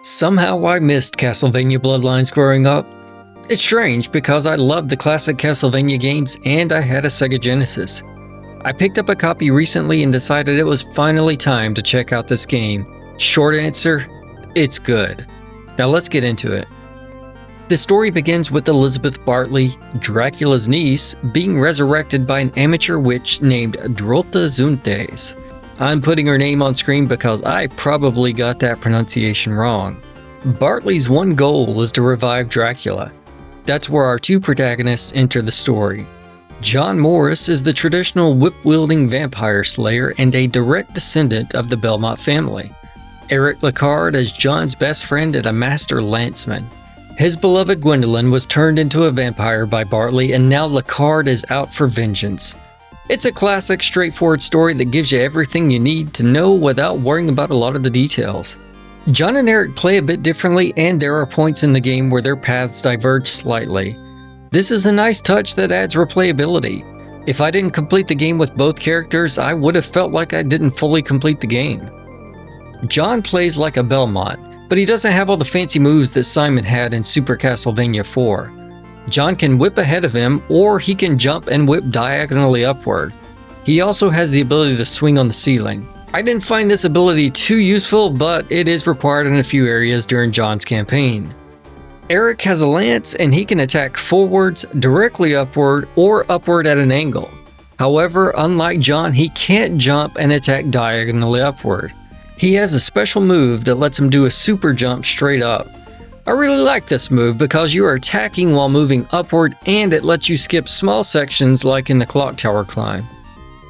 Somehow I missed Castlevania Bloodlines growing up. It's strange because I loved the classic Castlevania games and I had a Sega Genesis. I picked up a copy recently and decided it was finally time to check out this game. Short answer, it's good. Now let's get into it. The story begins with Elizabeth Bartley, Dracula's niece, being resurrected by an amateur witch named Drolta Zuntes. I'm putting her name on screen because I probably got that pronunciation wrong. Bartley's one goal is to revive Dracula. That's where our two protagonists enter the story. John Morris is the traditional whip-wielding vampire slayer and a direct descendant of the Belmont family. Eric Lecard is John's best friend and a master lanceman. His beloved Gwendolyn was turned into a vampire by Bartley, and now Lecard is out for vengeance. It's a classic, straightforward story that gives you everything you need to know without worrying about a lot of the details. John and Eric play a bit differently, and there are points in the game where their paths diverge slightly. This is a nice touch that adds replayability. If I didn't complete the game with both characters, I would have felt like I didn't fully complete the game. John plays like a Belmont, but he doesn't have all the fancy moves that Simon had in Super Castlevania 4. John can whip ahead of him, or he can jump and whip diagonally upward. He also has the ability to swing on the ceiling. I didn't find this ability too useful, but it is required in a few areas during John's campaign. Eric has a lance and he can attack forwards, directly upward, or upward at an angle. However, unlike John, he can't jump and attack diagonally upward. He has a special move that lets him do a super jump straight up. I really like this move because you are attacking while moving upward, and it lets you skip small sections like in the clock tower climb.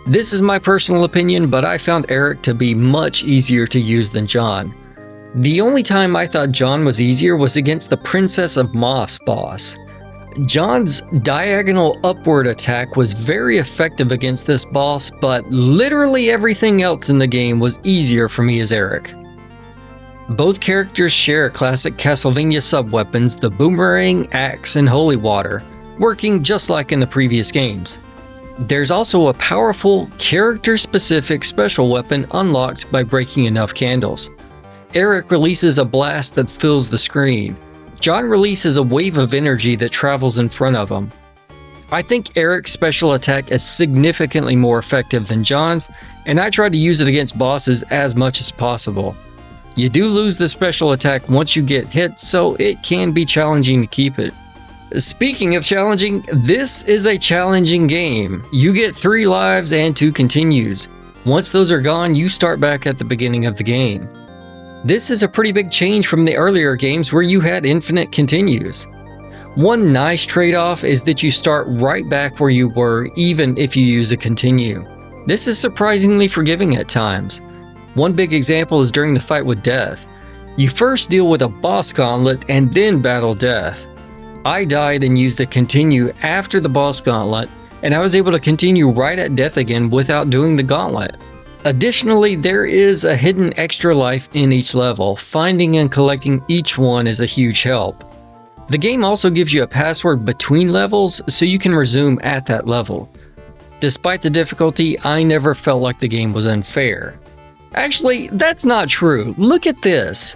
This is my personal opinion, but I found Eric to be much easier to use than John. The only time I thought John was easier was against the Princess of Moss boss. John's diagonal upward attack was very effective against this boss, but literally everything else in the game was easier for me as Eric. Both characters share classic Castlevania sub-weapons, the boomerang, axe, and holy water, working just like in the previous games. There's also a powerful, character-specific special weapon unlocked by breaking enough candles. Eric releases a blast that fills the screen. John releases a wave of energy that travels in front of him. I think Eric's special attack is significantly more effective than John's, and I try to use it against bosses as much as possible. You do lose the special attack once you get hit, so it can be challenging to keep it. Speaking of challenging, this is a challenging game. You get 3 lives and 2 continues. Once those are gone, you start back at the beginning of the game. This is a pretty big change from the earlier games where you had infinite continues. One nice trade-off is that you start right back where you were even if you use a continue. This is surprisingly forgiving at times. One big example is during the fight with Death. You first deal with a boss gauntlet and then battle Death. I died and used a continue after the boss gauntlet, and I was able to continue right at Death again without doing the gauntlet. Additionally, there is a hidden extra life in each level. Finding and collecting each one is a huge help. The game also gives you a password between levels so you can resume at that level. Despite the difficulty, I never felt like the game was unfair. Actually, that's not true. Look at this.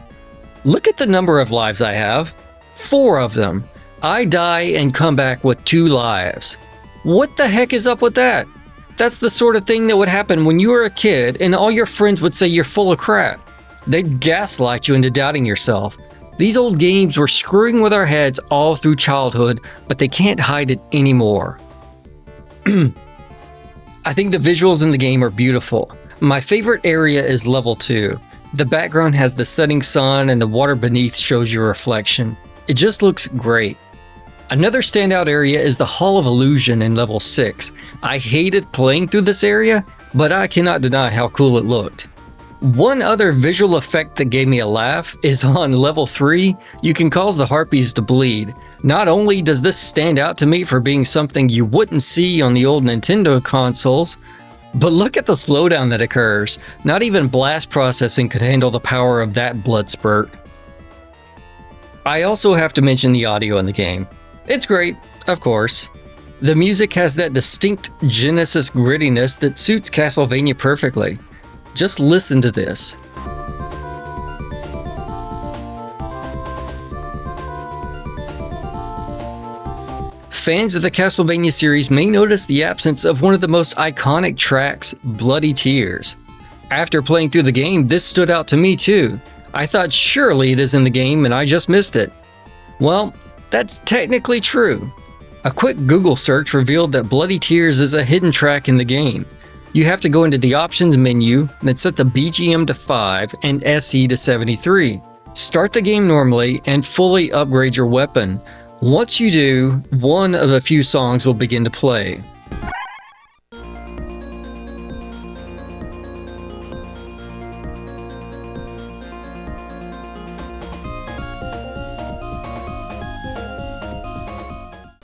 Look at the number of lives I have. 4 of them. I die and come back with 2 lives. What the heck is up with that? That's the sort of thing that would happen when you were a kid and all your friends would say you're full of crap. They'd gaslight you into doubting yourself. These old games were screwing with our heads all through childhood, but they can't hide it anymore. I think the visuals in the game are beautiful. My favorite area is level 2. The background has the setting sun and the water beneath shows your reflection. It just looks great. Another standout area is the Hall of Illusion in level 6. I hated playing through this area, but I cannot deny how cool it looked. One other visual effect that gave me a laugh is on level 3, you can cause the harpies to bleed. Not only does this stand out to me for being something you wouldn't see on the old Nintendo consoles, but look at the slowdown that occurs. Not even blast processing could handle the power of that blood spurt. I also have to mention the audio in the game. It's great, of course. The music has that distinct Genesis grittiness that suits Castlevania perfectly. Just listen to this. Fans of the Castlevania series may notice the absence of one of the most iconic tracks, Bloody Tears. After playing through the game, this stood out to me too. I thought surely it is in the game and I just missed it. Well, that's technically true. A quick Google search revealed that Bloody Tears is a hidden track in the game. You have to go into the options menu, then set the BGM to 5 and SE to 73. Start the game normally and fully upgrade your weapon. Once you do, one of a few songs will begin to play.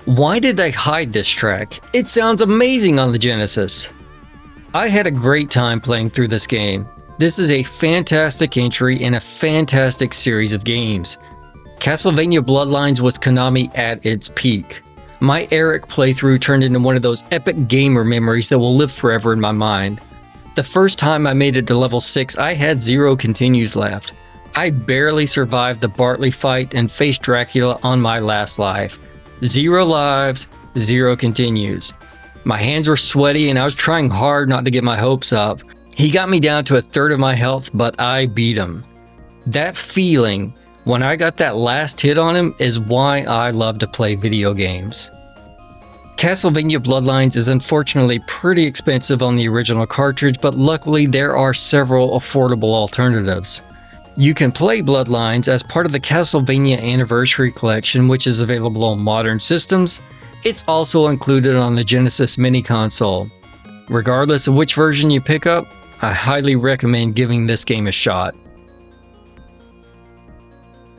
Why did they hide this track? It sounds amazing on the Genesis. I had a great time playing through this game. This is a fantastic entry in a fantastic series of games. Castlevania Bloodlines was Konami at its peak. My Eric playthrough turned into one of those epic gamer memories that will live forever in my mind. The first time I made it to level 6, I had 0 continues left. I barely survived the Bartley fight and faced Dracula on my last life. 0 lives, 0 continues. My hands were sweaty and I was trying hard not to get my hopes up. He got me down to a third of my health, but I beat him. That feeling when I got that last hit on him is why I love to play video games. Castlevania Bloodlines is unfortunately pretty expensive on the original cartridge, but luckily there are several affordable alternatives. You can play Bloodlines as part of the Castlevania Anniversary Collection, which is available on modern systems. It's also included on the Genesis mini console. Regardless of which version you pick up, I highly recommend giving this game a shot.